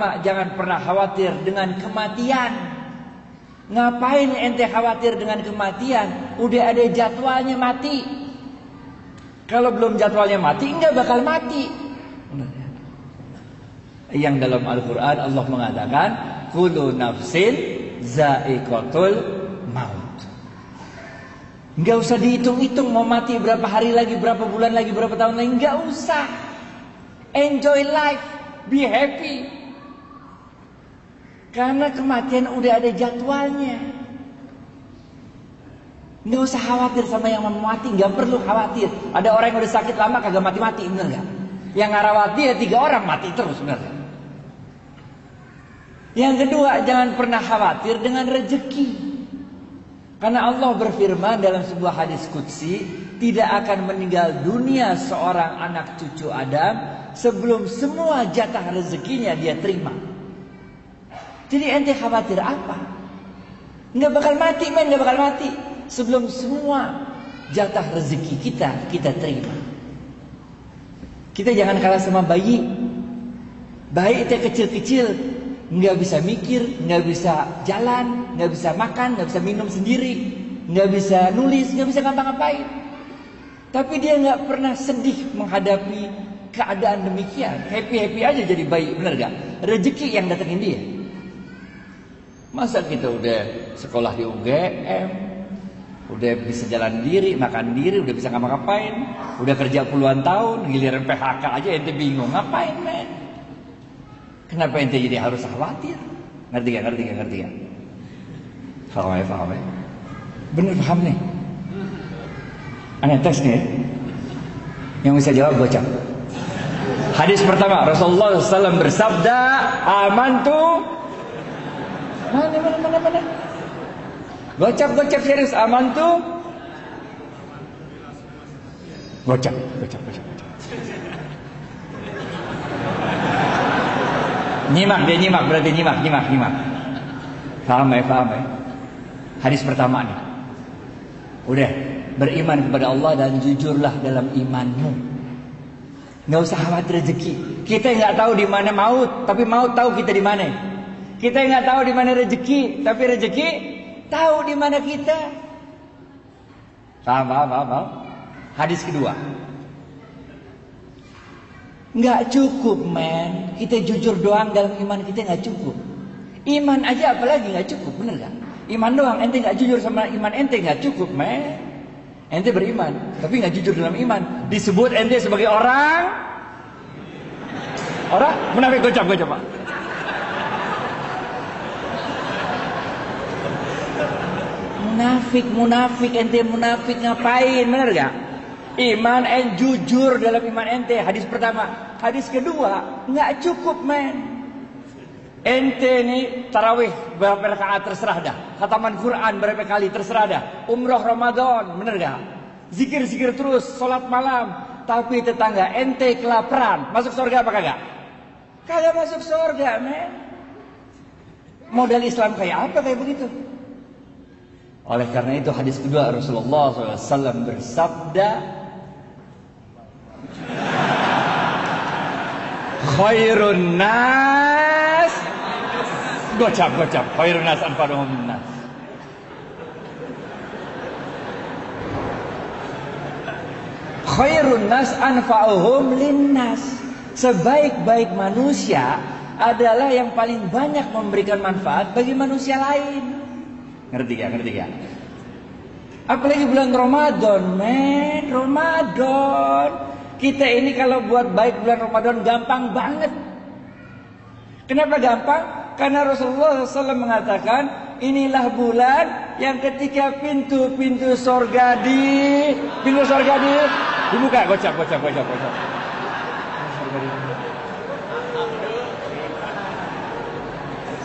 pertama, jangan pernah khawatir dengan kematian. Ngapain ente khawatir dengan kematian? Udah ada jadwalnya mati. Kalau belum jadwalnya mati, enggak bakal mati. Yang dalam Al-Quran Allah mengatakan, kullu nafsin za'iqatul maut. Enggak usah dihitung-hitung mau mati berapa hari lagi, berapa bulan lagi, berapa tahun lagi. Enggak usah. Enjoy life, be happy. Karena kematian udah ada jadwalnya. Enggak usah khawatir sama yang mau mati, enggak perlu khawatir. Ada orang yang udah sakit lama kagak mati-mati, bener enggak? Yang ngarawati ya 3 orang mati terus, bener enggak? Yang kedua, jangan pernah khawatir dengan rezeki. Karena Allah berfirman dalam sebuah hadis qudsi, tidak akan meninggal dunia seorang anak cucu Adam sebelum semua jatah rezekinya dia terima. Jadi ente khawatir apa? Nggak bakal mati, men, nggak bakal mati sebelum semua jatah rezeki kita terima. Kita jangan kalah sama bayi. Bayi itu kecil-kecil, nggak bisa mikir, nggak bisa jalan, nggak bisa makan, nggak bisa minum sendiri, nggak bisa nulis, nggak bisa ngapa-ngapain. Tapi dia nggak pernah sedih menghadapi keadaan demikian. Happy-happy aja jadi bayi, bener gak? Rezeki yang datengin dia. Masa kita udah sekolah di UGM, udah bisa jalan diri, makan diri, udah bisa ngapa-ngapain, udah kerja puluhan tahun, giliran PHK aja ente bingung ngapain, men? Kenapa ente jadi harus khawatir? Ngerti gak? Faham ya? Bener paham nih? Aneh tes nih. Yang bisa jawab gocap. Hadis pertama, Rasulullah SAW bersabda, amantu. Mana? Gocap serius, amantu. Gocap. Nyimak, berarti nyimak. Paham ya? Hadis pertama nih. Udah, beriman kepada Allah dan jujurlah dalam imanmu. Nggak usah khawatir rezeki. Kita nggak tahu di mana maut, tapi maut tahu kita di mana. Kita nggak tahu di mana rezeki, tapi rezeki tahu di mana kita. Paham? Hadis kedua. Nggak cukup, men. Kita jujur doang dalam iman kita nggak cukup. Iman aja apalagi nggak cukup, bener gak? Iman doang, ente nggak jujur sama iman ente nggak cukup, men. Ente beriman, tapi nggak jujur dalam iman. Disebut ente sebagai orang munafik. Gocap Pak. Munafik, ente munafik ngapain, bener gak? Iman jujur dalam iman ente. Hadis pertama. Hadis kedua, nggak cukup, men. Ente nih tarawih berapa rakaat terserah dah. Khataman Quran berapa kali terserah dah. Umroh Ramadan, bener gak? Zikir terus, sholat malam. Tapi tetangga ente kelaparan, masuk surga apa kagak? Kagak masuk surga, men. Modal Islam kayak apa kayak begitu? Oleh karena itu hadis kedua Rasulullah SAW bersabda, khairun nas, gocap, khairun nas anfa'uhum linnas. Khairun nas anfa'uhum linnas. Sebaik-baik manusia adalah yang paling banyak memberikan manfaat bagi manusia lain. Ngerti gak? Apalagi bulan Ramadan, men. Ramadan. Kita ini kalau buat baik bulan Ramadan gampang banget. Kenapa gampang? Karena Rasulullah SAW mengatakan, inilah bulan yang ketika pintu sorga dibuka. Gocap.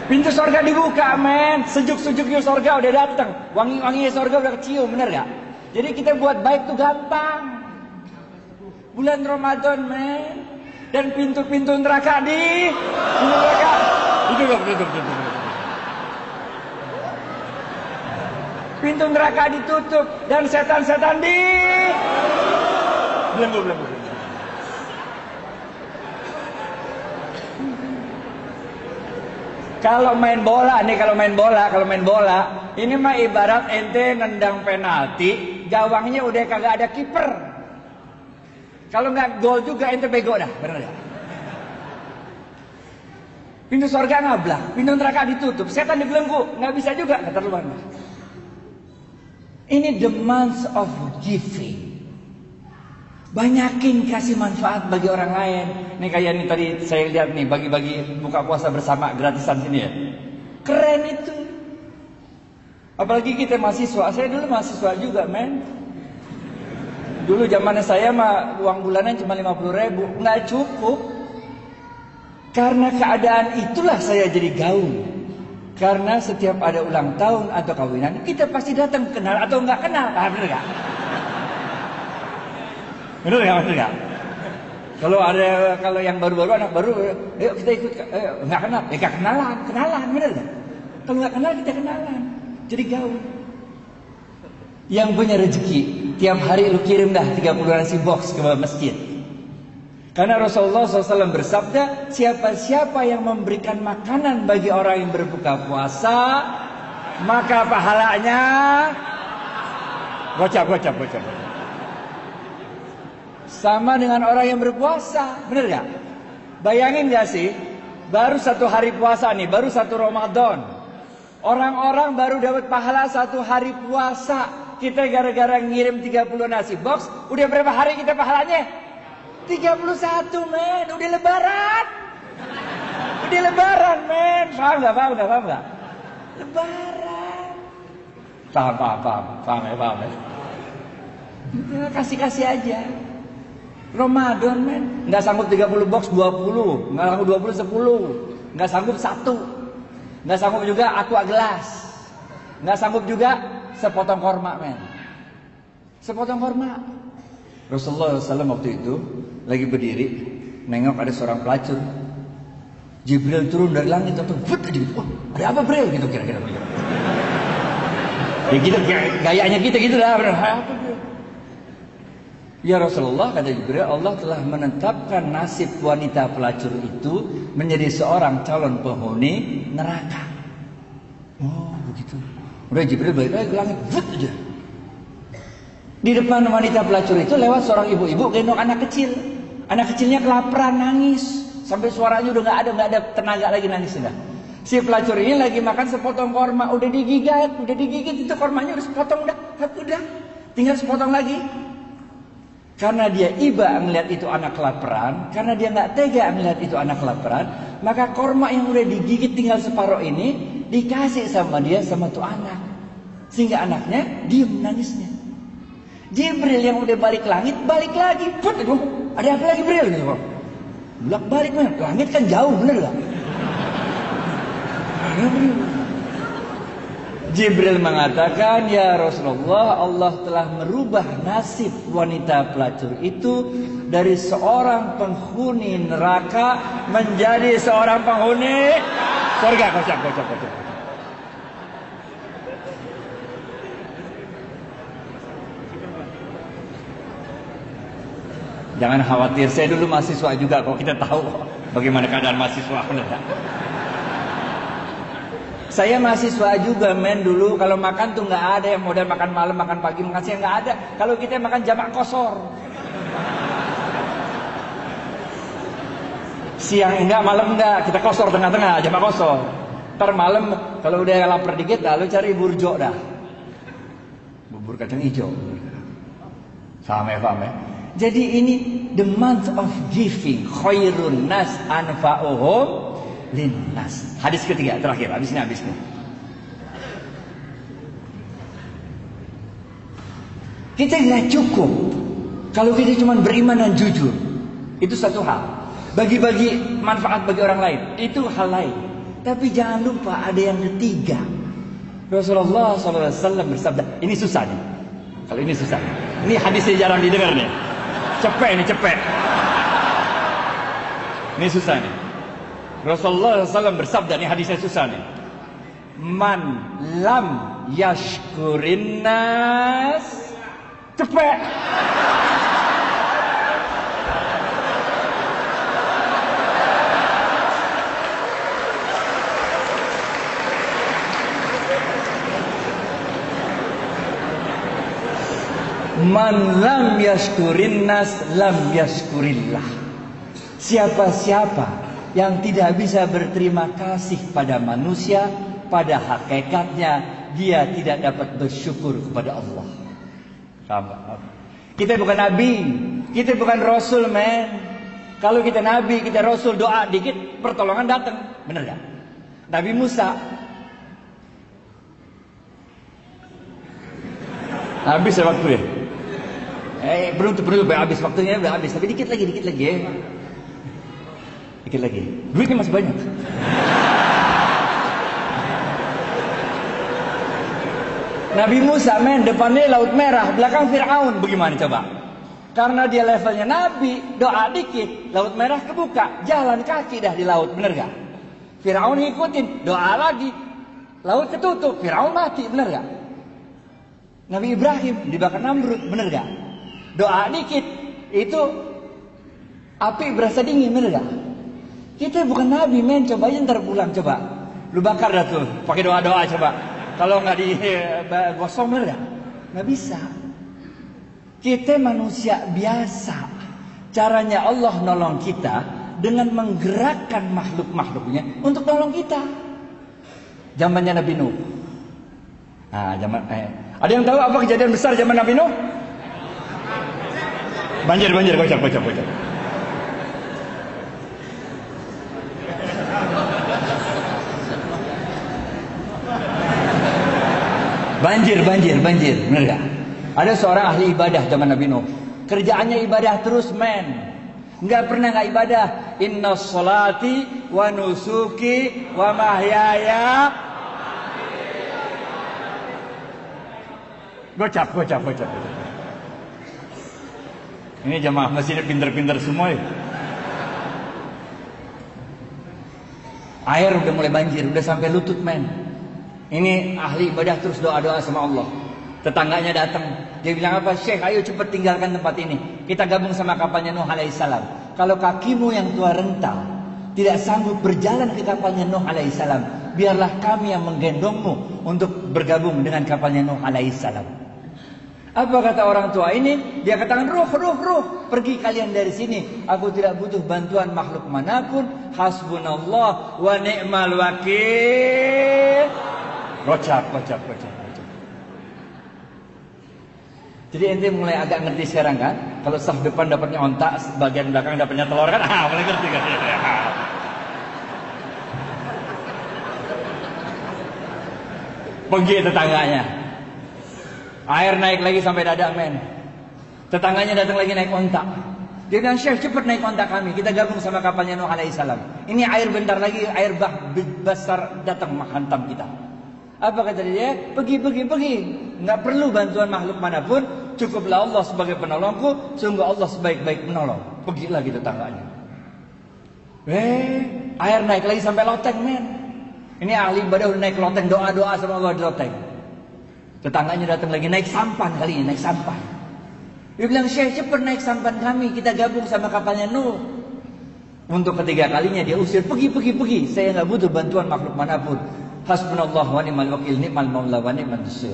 Pintu sorga dibuka, men. Sejuk-sejuknya sorga udah datang. Wangi-wanginya sorga udah kecium, bener gak? Jadi kita buat baik tuh gampang. Bulan Ramadan, men. Dan pintu-pintu neraka ditutup. Pintu neraka ditutup. Dan setan-setan belum. Kalau main bola nih, kalau main bola, ini mah ibarat ente nendang penalti, gawangnya udah kagak ada kiper. Kalau nggak gol juga ente bego dah, bener ya? Pintu surga ngablak, pintu neraka ditutup, setan dibelenggu, nggak bisa juga, keterlaluan. Ini the month of giving. Banyakin kasih manfaat bagi orang lain. Nih kayak ini tadi saya lihat nih, bagi-bagi buka puasa bersama gratisan sini ya. Keren itu. Apalagi kita mahasiswa, saya dulu mahasiswa juga men. Dulu zamannya saya mah uang bulanan cuma 50.000, nggak cukup. Karena keadaan itulah saya jadi gaul. Karena setiap ada ulang tahun atau kawinan, kita pasti datang, kenal atau nggak kenal, bener nggak? Bener nggak? Kalau yang baru-baru, anak baru, ayo kita ikut, nggak kenal, kenalan, bener nggak? Kalau nggak kenal kita kenalan, jadi gaul. Yang punya rezeki, tiap hari lu kirim dah 30 nasi box ke masjid. Karena Rasulullah SAW bersabda, siapa-siapa yang memberikan makanan bagi orang yang berbuka puasa, maka pahalanya gocap. Sama dengan orang yang berpuasa, bener gak? Bayangin gak sih, baru 1 hari puasa nih, baru 1 Ramadan. Orang-orang baru dapat pahala 1 hari puasa. Kita gara-gara ngirim 30 nasi box, udah berapa hari kita pahalanya? 31 men, udah lebaran men, paham gak? Lebaran, paham ya. Kasih aja. Ramadan men, nggak sanggup 30 box 20, nggak sanggup 20 10, nggak sanggup 1, nggak sanggup juga aqua gelas, nggak sanggup juga sepotong korma men, sepotong korma. Rasulullah SAW waktu itu lagi berdiri, nengok ada seorang pelacur. Jibril turun dari langit atau ada apa Bril gitu kira-kira. Ya gitu gayanya kita gitu lah. Apa Bril? Ya Rasulullah, kata Jibril, Allah telah menetapkan nasib wanita pelacur itu menjadi seorang calon penghuni neraka. Oh begitu. Udah Jibril balik lagi ke langit, aja. Di depan wanita pelacur itu lewat seorang ibu-ibu gendong anak kecil. Anak kecilnya kelaparan nangis sampai suaranya udah nggak ada tenaga lagi nangis sudah. Si pelacur ini lagi makan sepotong korma, udah digigit itu kormanya udah sepotong udah tinggal sepotong lagi. Karena dia iba melihat itu anak kelaparan, karena dia nggak tega melihat itu anak kelaparan, maka korma yang udah digigit tinggal separuh ini dikasih sama dia sama tuh anak, sehingga anaknya diem nangisnya. Jibril yang udah balik langit, balik lagi. Ada apa lagi Bril? Gitu, balik man. Langit kan jauh, bener gak? Jibril mengatakan, ya Rasulullah, Allah telah merubah nasib wanita pelacur itu dari seorang penghuni neraka menjadi seorang penghuni surga. Kocak. Jangan khawatir, saya dulu mahasiswa juga kok, kita tahu bagaimana keadaan mahasiswa. Saya mahasiswa juga men dulu, kalau makan tuh nggak ada yang modal makan malam, makan pagi, makan siang nggak ada. Kalau kita makan jamak kosor. Siang enggak, malam enggak, kita kosor tengah-tengah, jamak kosor. Ntar malam kalau udah lapar dikit, lalu cari burjo dah. Bubur kacang hijau. Paham ya? Jadi ini the month of giving, khairun nas anfa'uhum linnas. Hadis ketiga terakhir, habis ini. Kita nggak cukup kalau kita cuma beriman dan jujur. Itu satu hal. Bagi-bagi manfaat bagi orang lain, itu hal lain. Tapi jangan lupa ada yang ketiga. Rasulullah SAW bersabda, ini susah nih. Kalau ini susah. Ini hadisnya jarang didengar nih. Cepet. Ini susah nih. Rasulullah SAW bersabda, nih hadisnya susah nih. Man lam yashkurin nas. Cepet. Man lam yashkurin nas lam yashkurillah. Siapa-siapa yang tidak bisa berterima kasih pada manusia, pada hakikatnya dia tidak dapat bersyukur kepada Allah. Kita bukan nabi, kita bukan rasul, men. Kalau kita nabi, kita rasul, doa dikit pertolongan datang, benar gak? Nabi Musa habis ya waktu ya. Belum habis waktunya, udah habis. Tapi dikit lagi ya. Dikit lagi. Duitnya masih banyak. Nabi Musa, men, depannya Laut Merah, belakang Fir'aun. Bagaimana coba? Karena dia levelnya Nabi, doa dikit, Laut Merah kebuka, jalan kaki dah di laut, bener gak? Fir'aun ngikutin, doa lagi, laut ketutup, Fir'aun mati, bener gak? Nabi Ibrahim dibakar Namrud, bener gak? Doa dikit, itu api berasa dingin, bener gak? Kita bukan Nabi, men, coba aja ntar pulang, coba. Lu bakar dah tuh, pakai doa-doa coba. Kalau nggak digosong, bener gak? Nggak bisa. Kita manusia biasa. Caranya Allah nolong kita dengan menggerakkan makhluk-makhluknya untuk nolong kita. Zamannya Nabi Nuh. Nah, ada yang tahu apa kejadian besar zaman Nabi Nuh? Banjir, kocak. Banjir, bener gak? Ada seorang ahli ibadah zaman Nabi Nuh. Kerjaannya ibadah terus, men. Nggak pernah nggak ibadah. Inna sholati wa nusuki wa mahyaya. Gocap. Ini jamaah masjidnya pinter-pinter semua ya. Air udah mulai banjir, udah sampai lutut, men. Ini ahli ibadah terus doa-doa sama Allah. Tetangganya datang, dia bilang apa? Syekh, ayo cepat tinggalkan tempat ini. Kita gabung sama kapalnya Nuh alaihissalam. Kalau kakimu yang tua rental tidak sanggup berjalan ke kapalnya Nuh alaihissalam, biarlah kami yang menggendongmu untuk bergabung dengan kapalnya Nuh alaihissalam. Apa kata orang tua ini? Dia katakan, ruh, pergi kalian dari sini. Aku tidak butuh bantuan makhluk manapun. Hasbunallah wa ni'mal wakil. Kocak. Jadi ente mulai agak ngerti sekarang kan? Kalau saf depan dapatnya ontak, bagian belakang dapatnya telur kan? Mulai ngerti kan? Pergi tetangganya. Air naik lagi sampai dada, men. Tetangganya datang lagi naik ontak. Dia bilang, Syekh, cepat naik ontak kami. Kita gabung sama kapalnya Nuh alaihissalam. Ini air bentar lagi, air besar datang menghantam kita. Apa kata dia? Pergi. Nggak perlu bantuan makhluk manapun. Cukuplah Allah sebagai penolongku. Sungguh Allah sebaik-baik penolong. Pergilah gitu tetangganya. Air naik lagi sampai loteng, men. Ini ahli ibadah udah naik loteng, doa-doa sama Allah di loteng. Tetangganya datang lagi naik sampan kali ini, naik sampan. Dia bilang, Syekh, cepat naik sampan kami. Kita gabung sama kapalnya Nuh. Untuk ketiga kalinya dia usir, pergi. Saya nggak butuh bantuan makhluk manapun. Hasbunallah wa ni'mal wakil, ni'mal maula wa ni'man nasir.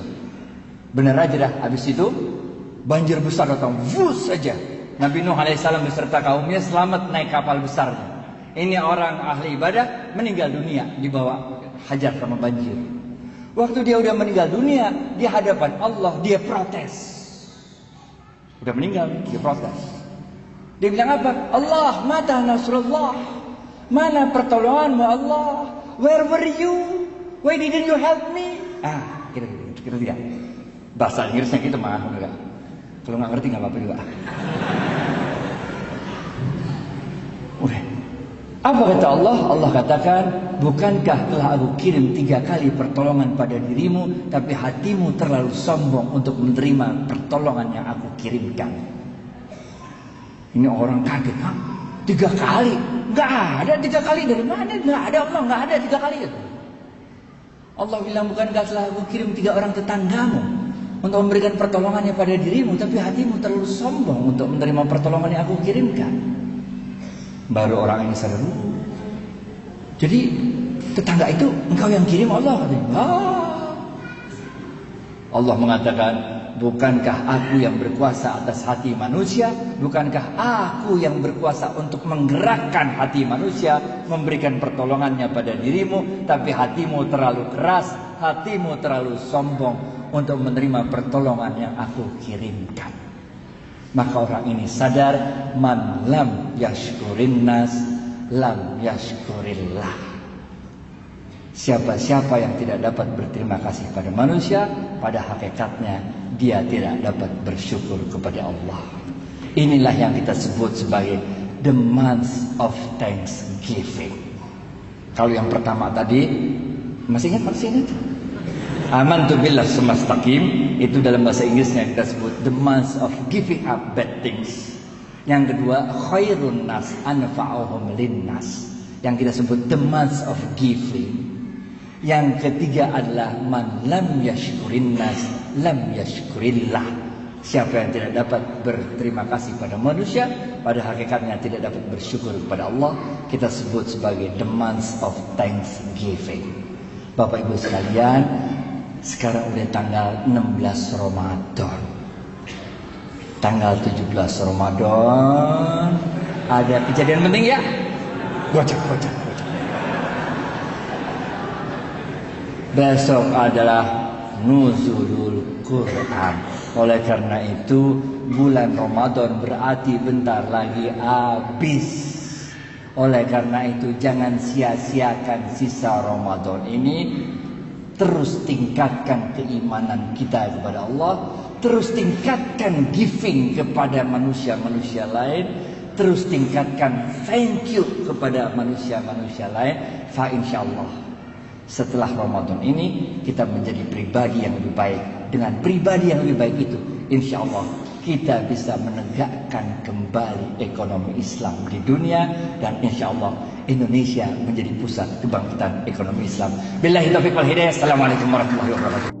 Benar aja dah. Habis itu banjir besar datang, vus saja. Nabi Nuh alaihissalam beserta kaumnya selamat naik kapal besarnya. Ini orang ahli ibadah meninggal dunia dibawa hajar sama banjir. Waktu dia udah meninggal dunia di hadapan Allah, dia protes. Udah meninggal, dia protes. Dia bilang apa? Allah, mata nasrullah. Mana pertolonganmu Allah? Where were you? Why didn't you help me? Kira dia. Bahasa Inggrisnya gitu mah, enggak. Kalau nggak ngerti nggak apa-apa juga. Udah. Apa kata Allah? Allah katakan, bukankah telah aku kirim 3 kali pertolongan pada dirimu, tapi hatimu terlalu sombong untuk menerima pertolongan yang aku kirimkan. Ini orang kaget, 3 kali? Nggak ada 3 kali, dari mana? Nggak ada Allah, nggak ada 3 kali. Allah bilang, bukankah telah aku kirim 3 orang tetanggamu untuk memberikan pertolongannya pada dirimu, tapi hatimu terlalu sombong untuk menerima pertolongan yang aku kirimkan. Baru orang ini sadar. Jadi tetangga itu engkau yang kirim Allah, katanya. Allah mengatakan, bukankah aku yang berkuasa atas hati manusia? Bukankah aku yang berkuasa untuk menggerakkan hati manusia, memberikan pertolongannya pada dirimu? Tapi hatimu terlalu keras, hatimu terlalu sombong untuk menerima pertolongan yang aku kirimkan. Maka orang ini sadar, man lam yashkurin nas lam yashkurillah. Siapa-siapa yang tidak dapat berterima kasih pada manusia, pada hakikatnya dia tidak dapat bersyukur kepada Allah. Inilah yang kita sebut sebagai the month of thanksgiving. Kalau yang pertama tadi, masih ingat? Amantu billah sumastaqim, itu dalam bahasa Inggrisnya kita sebut the month of giving up bad things. Yang kedua, khairun nas anfa'uhum linnas, yang kita sebut the month of giving. Yang ketiga adalah man lam yashkurin nas lam yashkurillah. Siapa yang tidak dapat berterima kasih pada manusia, pada hakikatnya tidak dapat bersyukur kepada Allah, kita sebut sebagai the month of thanksgiving. Bapak Ibu sekalian, sekarang udah tanggal 16 Ramadan. Tanggal 17 Ramadan ada kejadian penting ya? Gocek. Besok adalah nuzulul Quran. Oleh karena itu bulan Ramadan berarti bentar lagi habis. Oleh karena itu jangan sia-siakan sisa Ramadan ini. Terus tingkatkan keimanan kita kepada Allah, terus tingkatkan giving kepada manusia-manusia lain, terus tingkatkan thank you kepada manusia-manusia lain. Fa insyaallah setelah Ramadan ini kita menjadi pribadi yang lebih baik. Dengan pribadi yang lebih baik itu, insya Allah kita bisa menegakkan kembali ekonomi Islam di dunia, dan insya Allah Indonesia menjadi pusat kebangkitan ekonomi Islam. Billahi taufiq wal hidayah. Assalamualaikum warahmatullahi wabarakatuh.